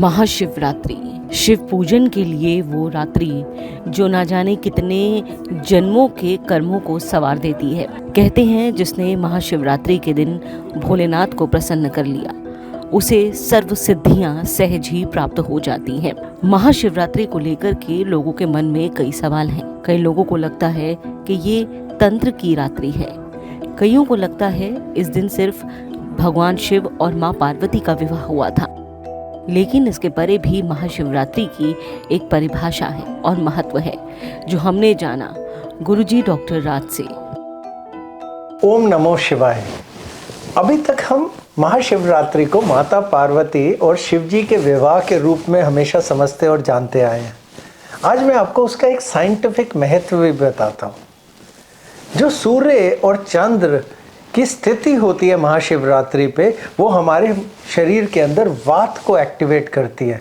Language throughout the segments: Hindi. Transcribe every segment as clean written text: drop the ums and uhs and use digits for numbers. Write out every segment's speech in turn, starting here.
महाशिवरात्रि, शिव पूजन के लिए वो रात्रि जो ना जाने कितने जन्मों के कर्मों को सवार देती है। कहते हैं जिसने महाशिवरात्रि के दिन भोलेनाथ को प्रसन्न कर लिया उसे सर्व सिद्धियां सहज ही प्राप्त हो जाती हैं। महाशिवरात्रि को लेकर के लोगों के मन में कई सवाल हैं। कई लोगों को लगता है कि ये तंत्र की रात्रि है, कईयों को लगता है इस दिन सिर्फ भगवान शिव और माँ पार्वती का विवाह हुआ था। लेकिन इसके परे भी महाशिवरात्रि की एक परिभाषा है और महत्व है जो हमने जाना गुरुजी डॉक्टर राज से। ओम नमो शिवाय। अभी तक हम महाशिवरात्रि को माता पार्वती और शिव जी के विवाह के रूप में हमेशा समझते और जानते आए हैं। आज मैं आपको उसका एक साइंटिफिक महत्व भी बताता हूँ। जो सूर्य और चंद्र की स्थिति होती है महाशिवरात्रि पे, वो हमारे शरीर के अंदर वात को एक्टिवेट करती है,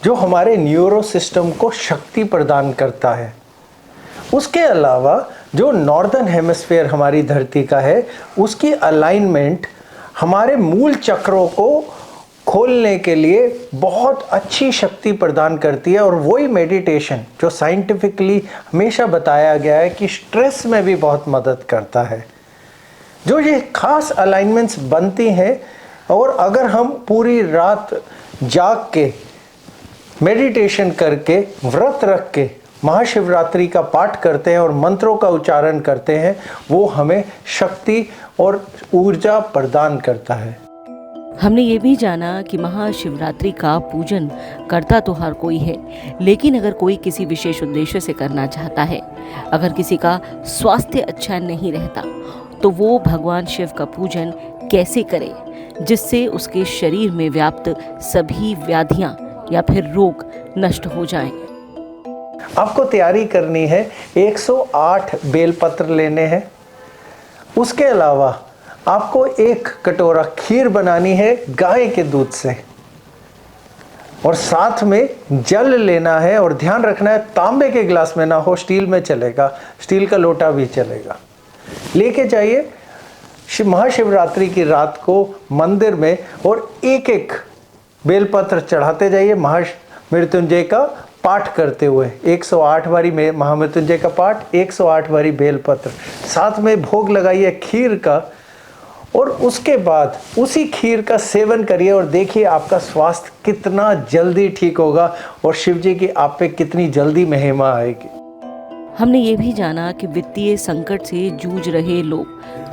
जो हमारे न्यूरो सिस्टम को शक्ति प्रदान करता है। उसके अलावा जो नॉर्दर्न हेमिस्फीयर हमारी धरती का है, उसकी अलाइनमेंट हमारे मूल चक्रों को खोलने के लिए बहुत अच्छी शक्ति प्रदान करती है। और वही मेडिटेशन जो साइंटिफिकली हमेशा बताया गया है कि स्ट्रेस में भी बहुत मदद करता है। जो ये खास अलाइनमेंट्स बनती हैं और अगर हम पूरी रात जाग के मेडिटेशन करके व्रत रख के महाशिवरात्रि का पाठ करते हैं और मंत्रों का उच्चारण करते हैं, वो हमें शक्ति और ऊर्जा प्रदान करता है। हमने ये भी जाना कि महाशिवरात्रि का पूजन करता तो हर कोई है, लेकिन अगर कोई किसी विशेष उद्देश्य से करना चाहता है, अगर किसी का स्वास्थ्य अच्छा नहीं रहता, तो वो भगवान शिव का पूजन कैसे करे जिससे उसके शरीर में व्याप्त सभी व्याधियां या फिर रोग नष्ट हो जाएं। आपको तैयारी करनी है, 108 बेलपत्र लेने हैं। उसके अलावा आपको एक कटोरा खीर बनानी है गाय के दूध से, और साथ में जल लेना है। और ध्यान रखना है तांबे के गिलास में ना हो, स्टील में चलेगा, स्टील का लोटा भी चलेगा। लेके जाइए महाशिवरात्रि की रात को मंदिर में, और एक एक बेलपत्र चढ़ाते जाइए महामृत्युंजय का पाठ करते हुए। 108 बारी महामृत्युंजय का पाठ, 108 बारी बेलपत्र, साथ में भोग लगाइए खीर का। और उसके बाद उसी खीर का सेवन करिए और देखिए आपका स्वास्थ्य कितना जल्दी ठीक होगा और शिव जी की आप पे कितनी जल्दी महिमा आएगी। हमने ये भी जाना कि वित्तीय संकट से जूझ रहे लोग,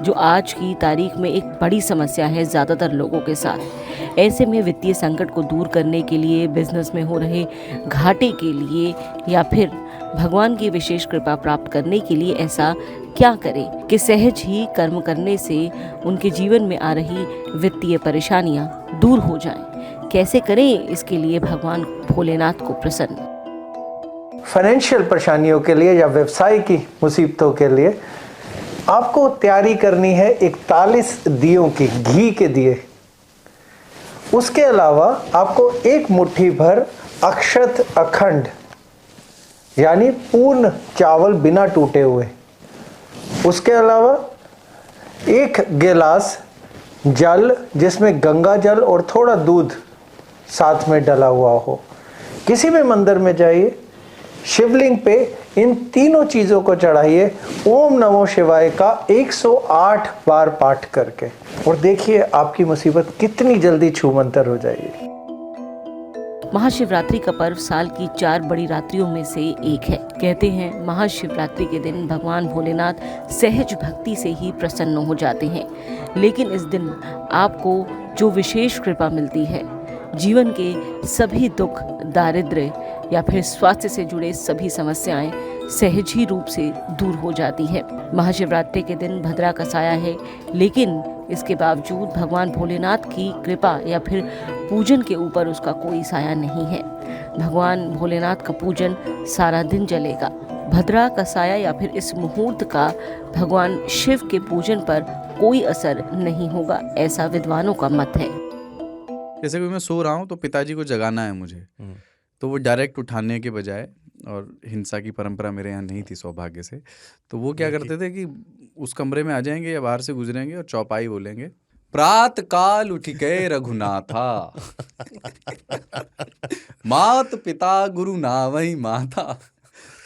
जो आज की तारीख में एक बड़ी समस्या है ज़्यादातर लोगों के साथ, ऐसे में वित्तीय संकट को दूर करने के लिए, बिजनेस में हो रहे घाटे के लिए या फिर भगवान की विशेष कृपा प्राप्त करने के लिए ऐसा क्या करें कि सहज ही कर्म करने से उनके जीवन में आ रही वित्तीय परेशानियां दूर हो जाएं। कैसे करें इसके लिए भगवान भोलेनाथ को प्रसन्न। फाइनेंशियल परेशानियों के लिए या व्यवसाय की मुसीबतों के लिए आपको तैयारी करनी है 41 दियों की, घी के दिए। उसके अलावा आपको एक मुट्ठी भर अक्षत अखंड यानी पूर्ण चावल बिना टूटे हुए, उसके अलावा एक गिलास जल जिसमें गंगा जल और थोड़ा दूध साथ में डला हुआ हो। किसी भी मंदिर में जाइए, शिवलिंग पे इन तीनों चीज़ों को चढ़ाइए, ओम नमो शिवाय का 108 बार पाठ करके, और देखिए आपकी मुसीबत कितनी जल्दी छूमंतर हो जाएगी। महाशिवरात्रि का पर्व साल की 4 बड़ी रात्रियों में से एक है। कहते हैं महाशिवरात्रि के दिन भगवान भोलेनाथ सहज भक्ति से ही प्रसन्न हो जाते हैं। लेकिन इस दिन आपको जो विशेष कृपा मिलती है, जीवन के सभी दुख, दारिद्र्य या फिर स्वास्थ्य से जुड़े सभी समस्याएं सहज ही रूप से दूर हो जाती है। महाशिवरात्रि के दिन भद्रा का साया है, लेकिन इसके बावजूद भगवान भोलेनाथ की कृपा या फिर पूजन के ऊपर उसका कोई साया नहीं है। भगवान भोलेनाथ का पूजन सारा दिन चलेगा। भद्रा का साया या फिर इस मुहूर्त का भगवान शिव के पूजन पर कोई असर नहीं होगा, ऐसा विद्वानों का मत है। जैसे कि मैं सो रहा हूँ तो पिताजी को जगाना है मुझे, तो वो डायरेक्ट उठाने के बजाय, और हिंसा की परंपरा मेरे यहाँ नहीं थी सौभाग्य से, तो वो क्या करते थे कि उस कमरे में आ जाएंगे या बाहर से गुजरेंगे और चौपाई बोलेंगे, प्रात काल उठ के रघुनाथा, मात पिता गुरु नावही माता।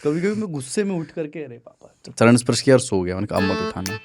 कभी कभी मैं गुस्से में उठ करके अरे पापा चरण स्पर्श किया और सो गया। मैंने कहा अब मत उठाना।